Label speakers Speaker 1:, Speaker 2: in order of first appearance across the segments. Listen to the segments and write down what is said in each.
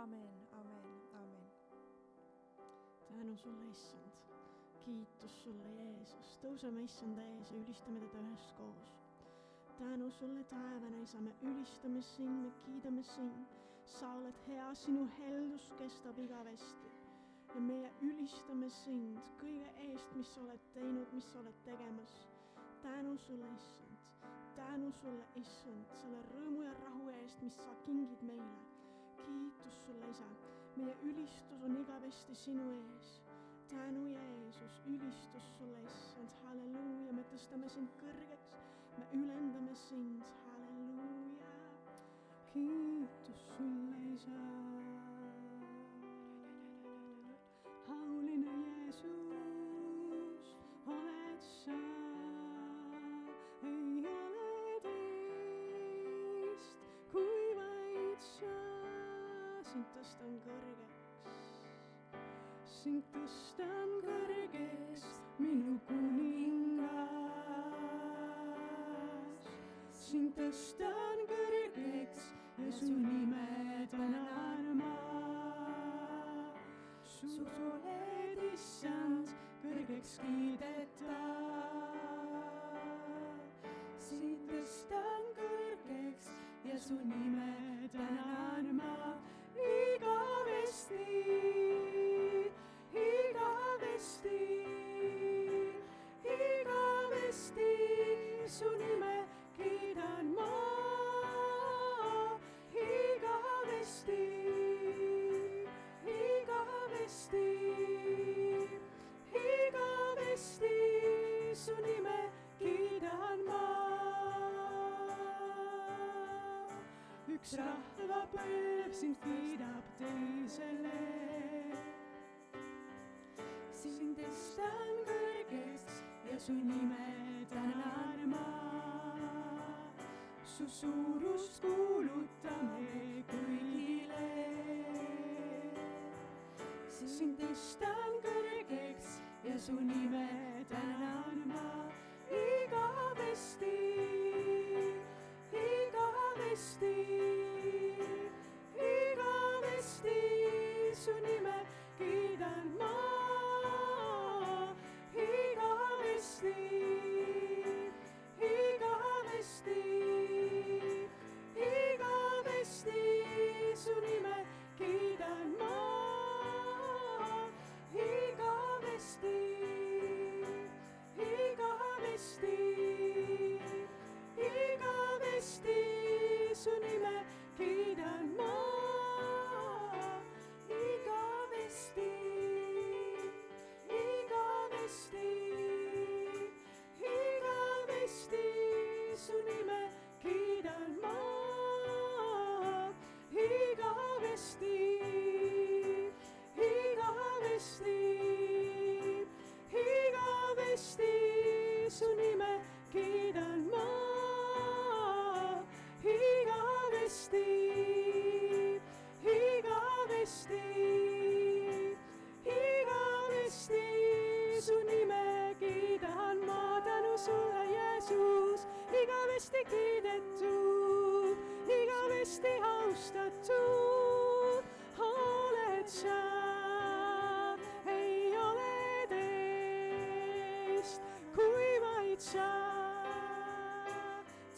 Speaker 1: Amen, amen, amen.
Speaker 2: Tänu sulle, issand. Kiitus sulle, Jeesus. Tõuseme issanda ees ja ülistame teda üheskoos. Tänu sulle, taevane isa, me ülistame sind, me kiidame sind. Sa oled hea, sinu heldus kestab igavesti. Ja meie ülistame sind kõige eest, mis sa oled teinud, mis sa oled tegemas. Tänu sulle, issand. Tänu sulle, issand, selle rõõmu ja rahu eest, mis sa kingid meile. Kiitus sulle, isa. Meie ülistus on igavesti sinu ees. Tänu, Jeesus, ülistus sulle, issand. Halleluuja, me tõstame sind kõrgeks. Me ülendame sind. Halleluuja. Kiitus sulle, isa. Auline Jeesus, oled sa. Ei ole teist, kui vaid sa. Sind tõstan kõrgeks, sind tõstan kõrgeks, minu kuningas. Sind tõstan kõrgeks ja su nime tänan ma. Su oled, issand, kõrgeks kiidetav. Sind tõstan kõrgeks ja su nime tänan ma. Igavesti, igavesti, igavesti su nime kiidan ma. Igavesti, igavesti, igavesti su nime kiidan ma. Üks rahvapõlv sind kiidab teisele. Sind tõstan kõrgeks ja su nime tänan ma. Su suurust kuulutame kõigile. Sind tõstan kõrgeks ja su nime tänan ma. Igavesti, igavesti, igavesti su nime kiidan ma. Igavesti, igavesti, igavesti su nime kiidan ma. Igavesti, igavesti, igavesti su nime kiidan ma. Igavesti, igavesti, igavesti su nime kiidan ma. Igavesti, igavesti, igavesti su nime kiidan ma. Igavesti, igavesti, igavesti su nime kiidan ma. Tänu sulle, Jeesus, igavesti kiidetud, igavesti austatud oled sa. Ei ole teist, kui vaid sa.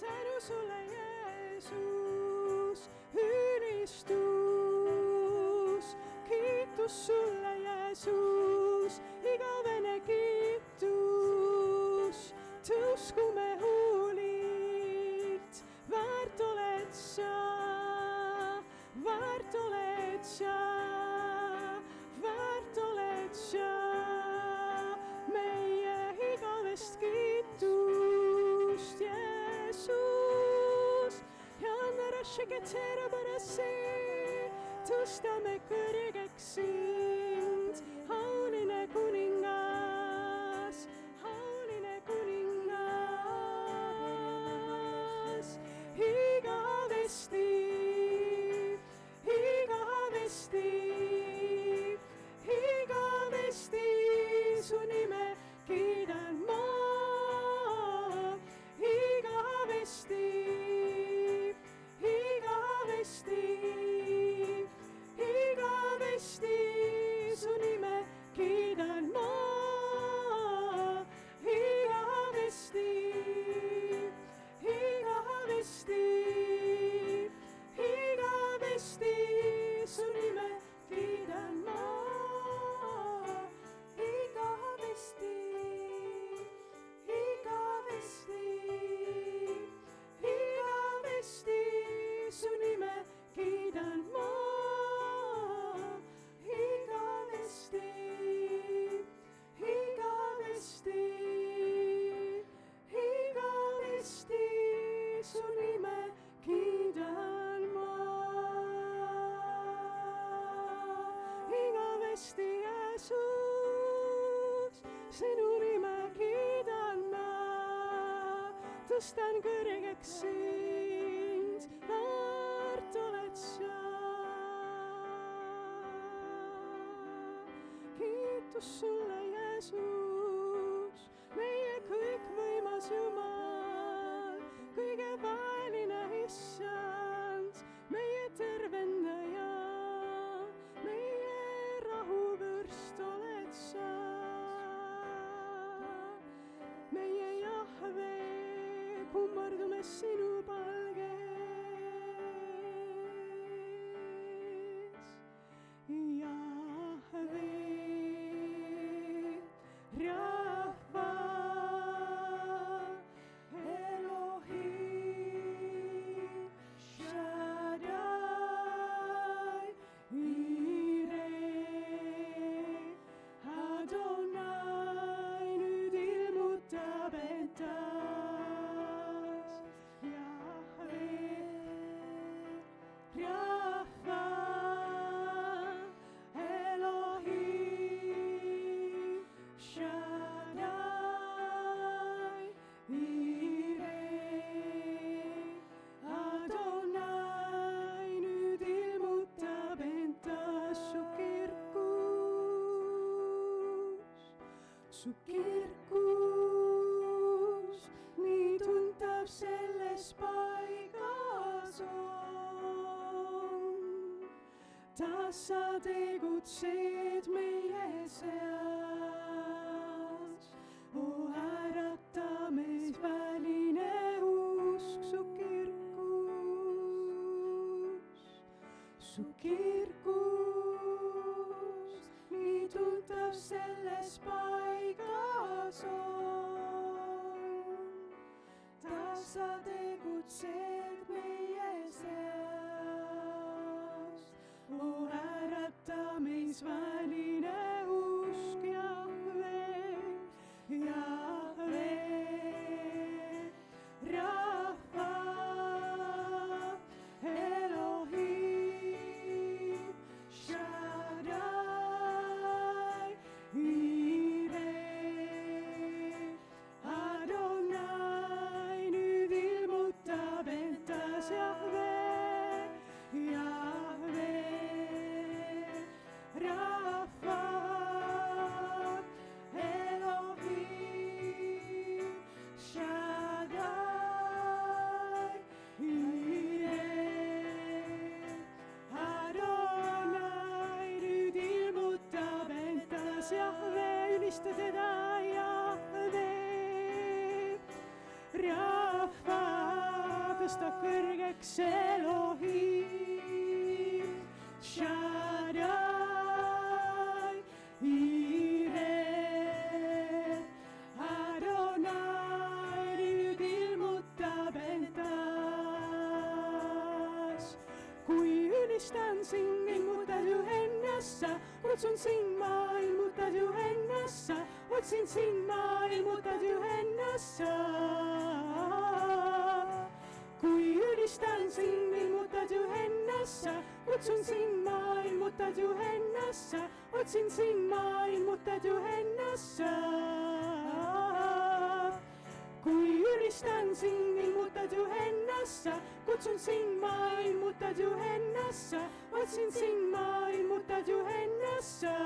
Speaker 2: Tänu sulle, Jeesus, ülistus, kiitus sulle, Jeesus, igavene kiitus, tõuskume huulilt, väärt oled sa, väärt oled sa, väärt oled sa, meie igavest kiitust, Jeesus. Ja närasheketere pärasi, tõstame kõrgeks sind, auline kuningas, auline kuningas. Igavesti, igavesti, igavesti su nime kiidan ma. Igavesti, igavesti, hästi, Jeesus, sinu nime kiidan ma, tõstan kõrgeks sind, väärt oled sa. Kiitus sulle, Jeesus, meie kõikvõimas Jumal, kõige vaeline Issand, meie tervendaja, meie rahuvürst oled sa. Meie Jahve, kummardume sinu palges. Jahve, Rahva, Elohim, Shaddai, Jireh, Adonai, nüüd ilmutab end taas. Jahve, Rahva, Elohim, Shaddai, Jireh, Adonai, nüüd ilmutab end taas su kirkus, nii tuntav selles paigas on. Taas sa tegutsed meie seas, ärata meis väline usk, su kirkus, nii tuntav selles paigas on. Taas sa tegutsed meie seas, ärata meis väline usk, Jahve, Jahve, Rahva, Elohim, Shaddai, Jireh, Adonai, nüüd ilmutab end taas, Jahve, Jahve, Rahva, Elohim, Shaddai, Jireh, Adonai, nüüd ilmutab end taas, Jahve, ülista teda, Jahve, Rahva, tõsta kõrgeks Elohim, Shaddai, Jireh, Adonai, nüüd ilmutab end taas. Kui ülistan sind, ilmutad ju ennast sa, kutsun sind ma, ilmutad ju ennast sa, otsin sind ma, ilmutad ju ennast sa. Kui ülistan sind, ilmutad ju ennast sa, kutsun sind ma, ilmutad ju ennast sa, otsin sind ma, ilmutad ju ennast sa. Kui ülistan sind, ilmutad ju ennast sa, kutsun sind ma, ilmutad ju ennast sa, otsin sind ma, ilmutad ju ennast sa.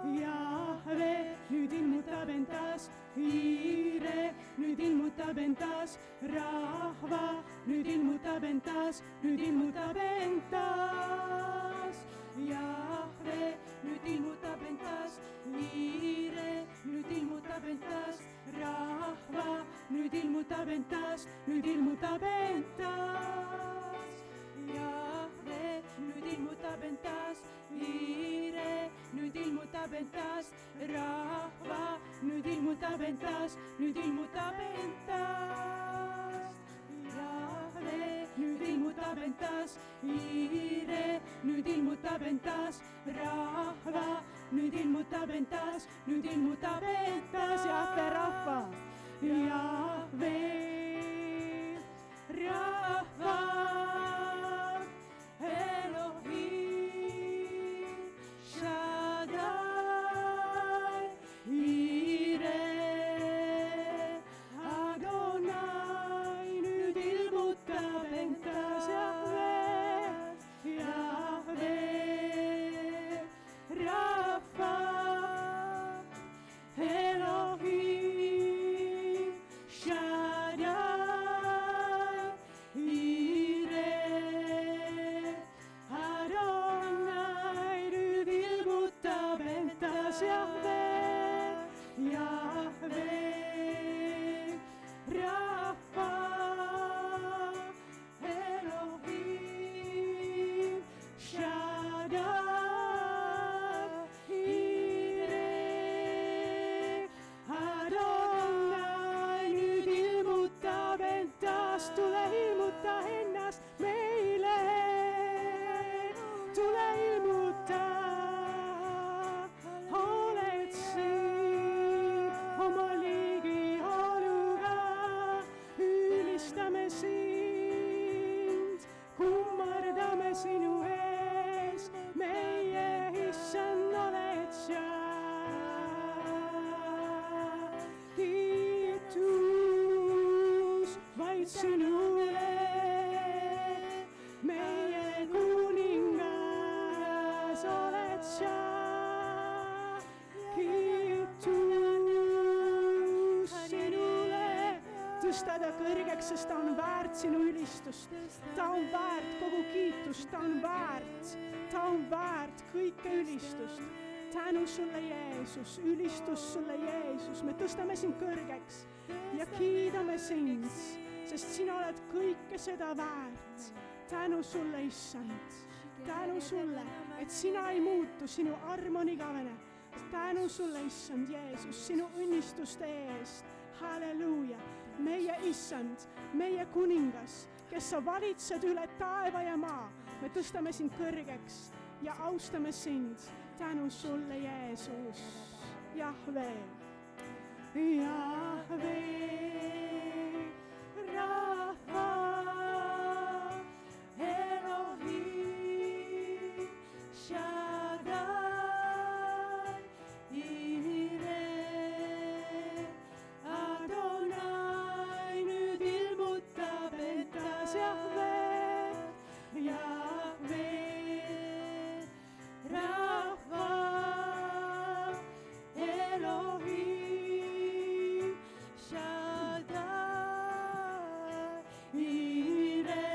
Speaker 2: Jahve, nüüd ilmutab end taas, Jireh, nüüd ilmutab end taas, Rahva, nüüd ilmutab end taas, nüüd ilmutab end taas. Jahve, nüüd ilmutab end taas, Jireh, nüüd ilmutab end taas, Rahva, nüüd ilmutab end taas, nüüd ilmutab end taas. Jahve, nüüd ilmutab end taas, Jireh, nüüd ilmutab end taas, Rahva, nüüd ilmutab end taas, nüüd ilmutab end taas. Jahve, nüüd ilmutab end taas, Jireh, nüüd ilmutab end taas, Rahva, nüüd ilmutab end taas, nüüd ilmutab end taas. Jahve, Rahva, Jahve, Rahva, Elohim, sinule, meie kuningas oled sa. Kiitus sinule, tõsta ta kõrgeks, sest ta on väärt sinu ülistust. Ta on väärt kogu kiitust, ta on väärt kõike ülistust. Tänu sulle, Jeesus, ülistus sulle, Jeesus. Me tõstame sind kõrgeks ja kiidame sind, sest sina oled kõike seda väärt. Tänu sulle, Issand. Tänu sulle, et sina ei muutu, sinu arm on igavene. Tänu sulle, Issand, Jeesus, sinu õnnistuste eest. Halleluuja. Meie Issand, meie kuningas, kes sa valitsed üle taeva ja maa. Me tõstame sind kõrgeks ja austame sind. Tänu sulle, Jeesus. Jahve. Jahve. Rafa. Elohim. Shaddai. Ire. Adonai. Nüüd ilmutab endas Jahve. Jahve. Rahva, Elohim, Shaddai, Ire,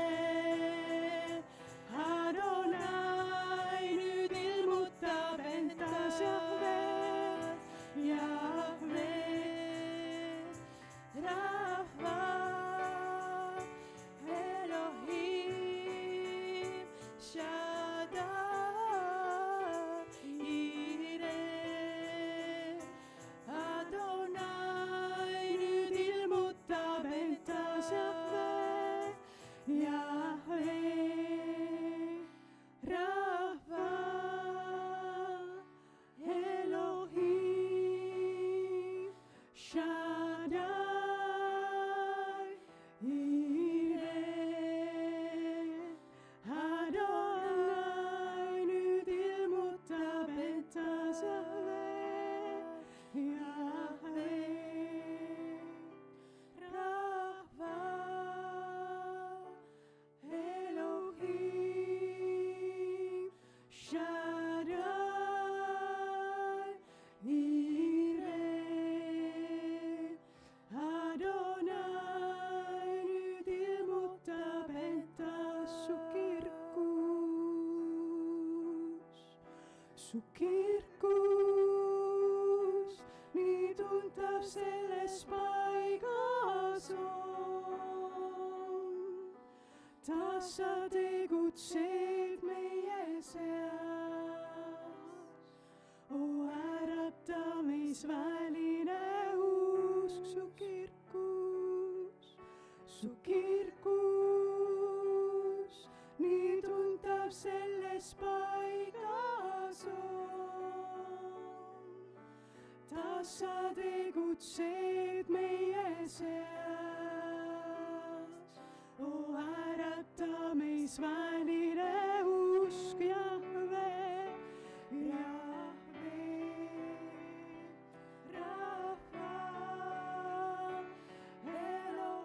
Speaker 2: Adonai, nüüd ilmutab endas Jahve, Jahve, Rahva, Elohim, Shaddai. Su kirkus, nii tuntav selles paigas on. Taas sa tegutsed meie seas. O ärata meis väline usk, su kirkus, nii tuntav selles paigas on. Taas sa tegutsed meie seas. O ärata meis väline usk, Jahve, Jahve, Rahva,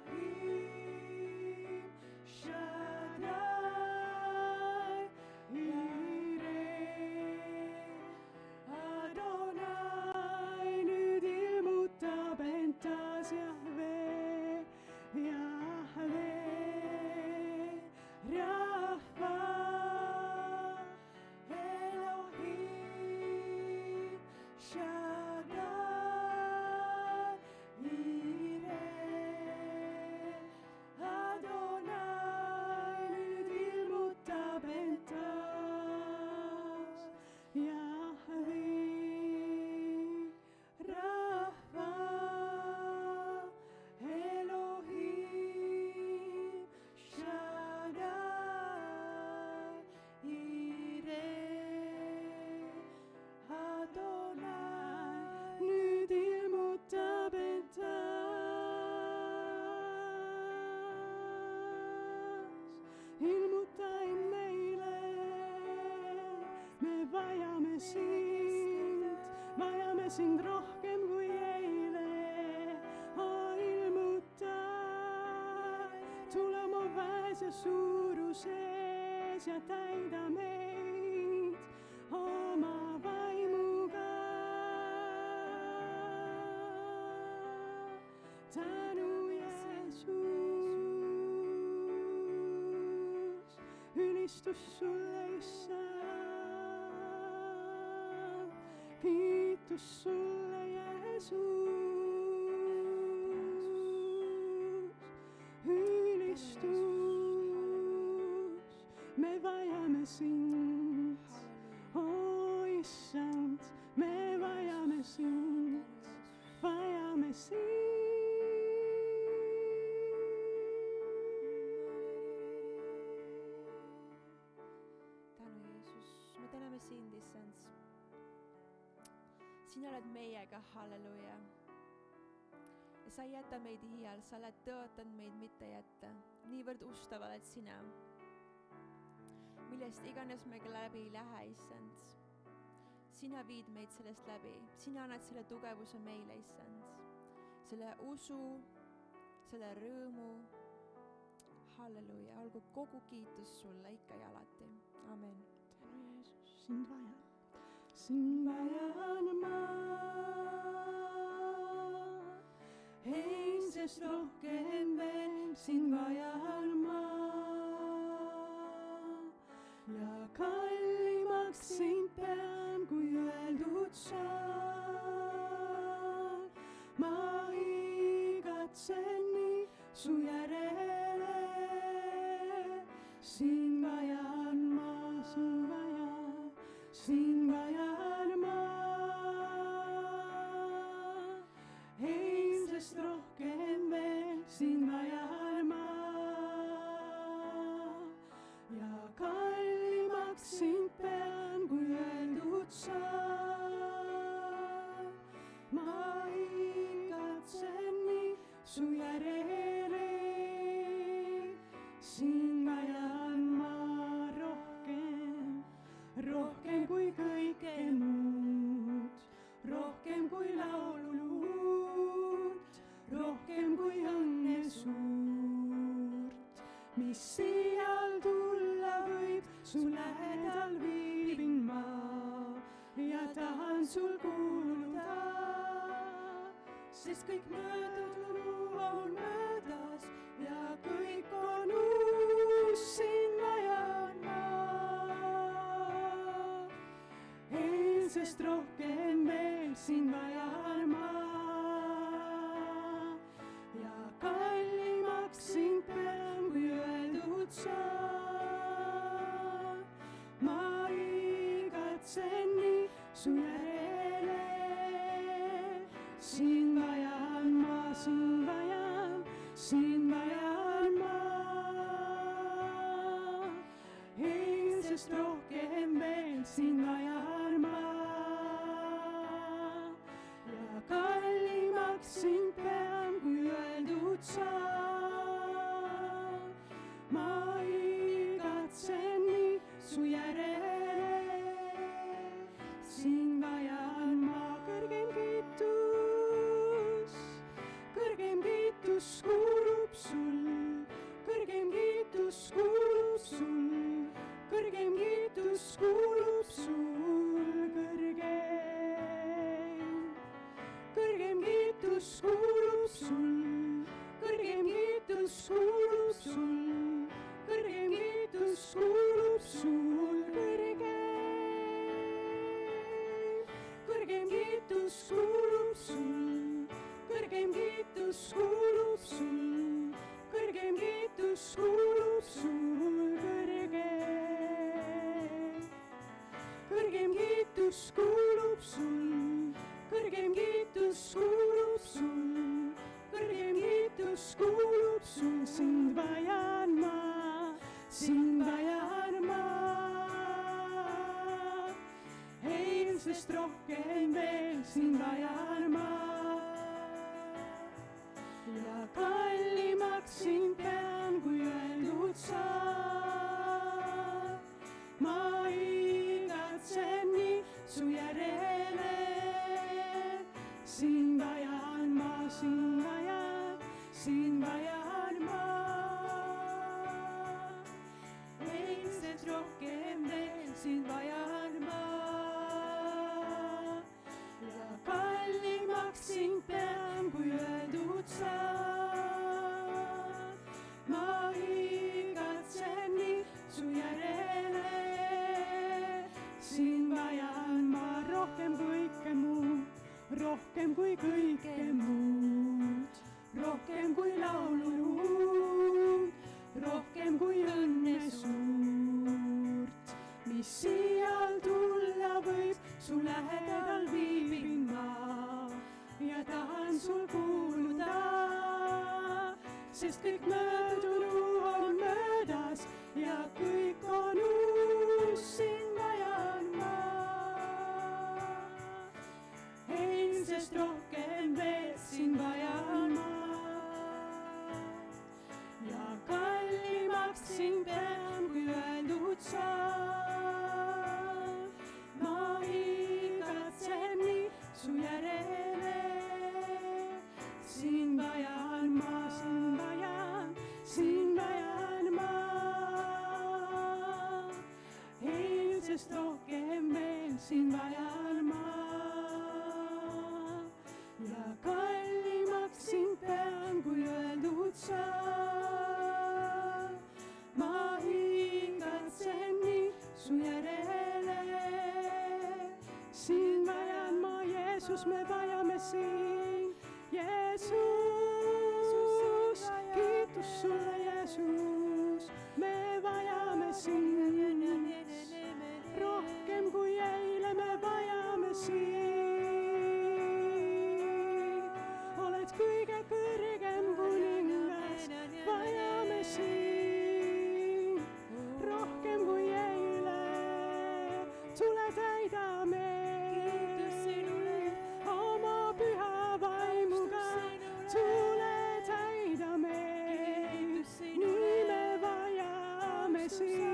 Speaker 2: Elohim, Shaddai, Ire, Adonai, nüüd ilmutab endas Jahve, Jahve, Rahva, Elohim, Shaddai, Ire, Adonai, nüüd ilmutab endas Jahve, Rahva, Elohim, Shaddai, Ire, Adonai, nüüd ilmutab endas. Ilmuta meile, me vajame sind rohkem kui eile. Ilmuta, sees ja täida meid oma vaimuga. tänu Jeesus, ülistus sulle, issand, kiitus sulle, Jeesus, ülistus, me vajame sind, o issand, me vajame sind, vajame sind.
Speaker 1: sind, issand. Sina oled meiega, halleluuja. Ja sa ei jäta meid iial, sa oled tõotanud meid mitte jätta. Niivõrd ustav oled sina. Millest iganes me ka läbi ei lähe, issand. Sina viid meid sellest läbi. Sina annad selle tugevuse meile, issand. Selle usu, selle rõõmu. Halleluuja. Olgu kogu kiitus sulle ikka ja alati. Amen.
Speaker 2: Sind vajan ma, eilsest rohkem veel, sind vajan ma. Ja kallimaks sind pean, kui öeldud saan. Ma igatsen nii su järele, sind vajan ma, sind vajan. Sind vajan ma, eilsest rohkem veel, sind vajan ma. Ja kallimaks sind pean, kui öeldud saan. Ma igatsen nii su järele, sind vajan ma rohkem kui kõike muud, rohkem kui laululuud, rohkem kui õnne suurt, mis siial tulla võib, su lähedal viibin ma ja tahan sul kuuluda, sest kõik möödunud on möödas ja kõik on uus, sind vajan ma. Eilsest rohkem veel, sind vajan ma. Ja kallimaks sind pean, kui öeldud saan. Ma igatsen nii su järele, sind vajan ma, sind vajan, sind vajan ma. Eilsest rohkem veel, sind vajan ma. Ja kallimaks sind pean, kui öeldud saan. Ma igatsen nii su järele, sind vajan ma. Kõrgem kiitus kuulub sul, kõrgem kiitus kuulub sul, kõrgem kiitus kuulub sul, kõrgem kiitus kuulub sul, kõrgem kiitus kuulub sul, kõrgem kiitus kuulub sul, kõrgem kiitus kuulub sul, kõrgem kiitus kuulub sul, kõrgem kiitus kuulub sul, kõrgem kiitus kuulub sul, kõrgem kiitus kuulub sul, kõrgem kiitus kuulub sul, sind vajan ma, sind vajan ma. Eilsest rohkem veel, sind vajan ma. Ja kallimaks sind pean, kui öeldud saan. Ma igatsen nii su järele, sind vajan ma, sind vajan, sind vajan ma. Eilsest sind vajan ma. Ja kallimaks sind pean, kui öeldud saan. Ma igatsen nii su järele, sind vajan ma rohkem kui kõike muud, rohkem kui kõike muud, rohkem kui laulujuud, rohkem kui õnne suurt, mis siia tulla võib, su lähedal viibin ma ja tahan sul kuuluda, sest kõik möödunu on möödas ja kõik on uus, sind vajan ma. Eilsest rohkem veel sind vajan ma ja kallimaks sind pean, kui öeldud saan. Ma igatsen nii su järele, sind vajan ma, sind vajan, sind vajan ma. Eilsest rohkem veel sind vajan ma ja kallimaks sind pean, kui öeldud saan. Ma igatsen nii su järele, sind vajan ma, Jeesus, me vajame sind. Jeesus, kiitus sulle, Jeesus, me vajame sind. Rohkem kui eile me vajame sind. Oled kõige kõrgem kuningas, vajame sind. Rohkem kui eile, tule täida meid oma püha vaimuga, tule täida meid, nii me vajame sind.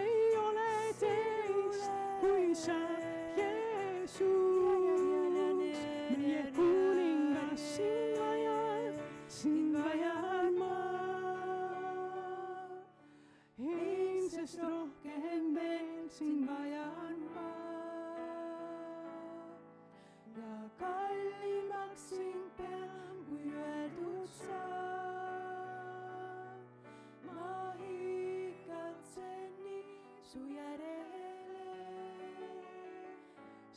Speaker 2: Ei ole teist kui sa, Jeesus, meie kuningas, sind vajan ma. Eilsest rohkem veel sind vajan ma ja kallimaks sind pean, kui öeldud saan. Ma igatsen nii su järele,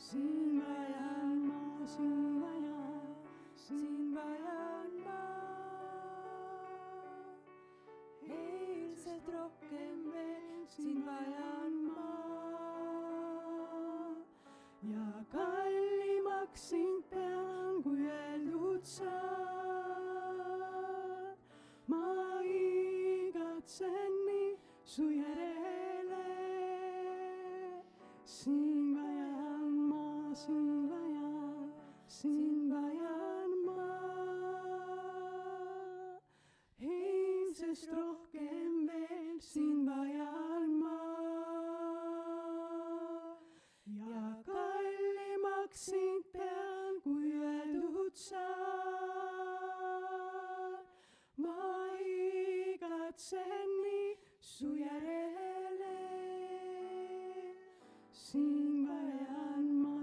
Speaker 2: sind vajan ma, sind vajan, sind vajan ma. Eilsest rohkem veel sind vajan ma ja kallimaks sind pean, kui öeldud saan. Ma igatsen nii su järele, sind vajan ma, sind vajan, sind vajan ma. Eilsest rohkem veel sind vajan ma ja kallimaks sind pean, kui öeldud saan. Ma igatsen nii su järele, sind vajan ma.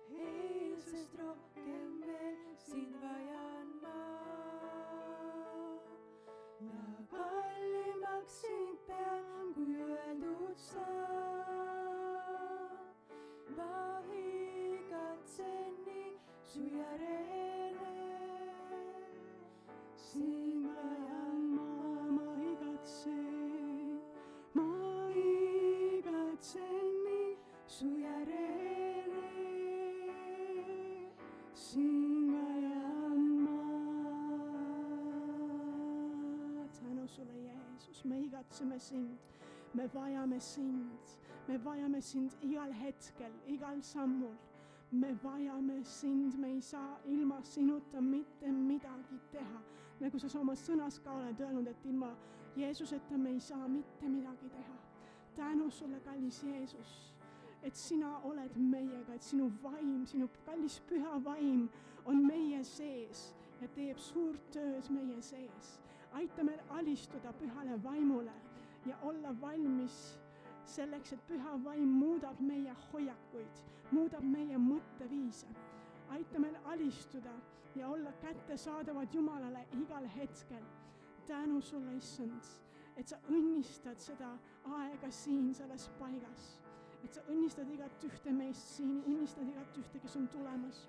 Speaker 2: Eilsest rohkem veel sind vajan ma ja kallimaks sind pean, kui öeldud saan. Ma igatsen nii su järele, sind vajan ma, ma igatsen nii su järele, sind vajan ma. Tänu sulle, Jeesus, me igatseme sind, me vajame sind igal hetkel, igal sammul. Me vajame sind, me ei saa ilma sinuta mitte midagi teha. Nagu sa oma sõnas ka oled öelnud, et ilma Jeesuseta me ei saa mitte midagi teha. Tänu sulle, kallis Jeesus, et sina oled meiega, et sinu vaim, sinu kallis püha vaim on meie sees ja teeb suurt tööd meie sees. Aita meil alistuda pühale vaimule ja olla valmis selleks, et püha vaim muudab meie hoiakuid, muudab meie mõtteviise. Aita meil alistuda ja olla kättesaadavad Jumalale igal hetkel. Tänu sulle, issand, et sa õnnistad seda aega siin selles paigas. Et sa õnnistad igat ühte meist siin, õnnistad igat ühte, kes on tulemas.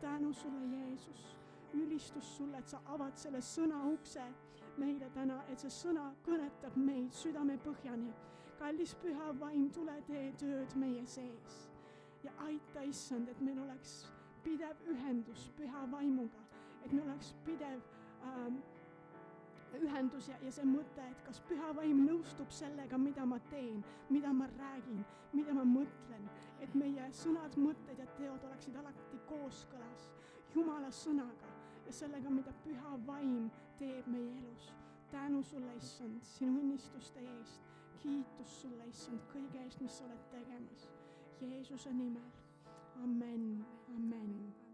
Speaker 2: Tänu sulle, Jeesus. Ülistus sulle, et sa avad selle sõna ukse meile täna, et see sõna kõnetab meid südame põhjani. Kallis püha vaim, tule tee tööd meie sees. Ja aita, issand, et meil oleks pidev ühendus püha vaimuga, et meil oleks pidev ühendus ja see mõte, et kas püha vaim nõustub sellega, mida ma teen, mida ma räägin, mida ma mõtlen, et meie sõnad, mõtted ja teod oleksid alati kooskõlas Jumala sõnaga ja sellega, mida püha vaim teeb meie elus. Tänu sulle, issand, sinu õnnistuste eest. Kiitus sulle, issand, kõige eest, mis sa oled tegemas. Jeesuse nimel. Amen. Amen.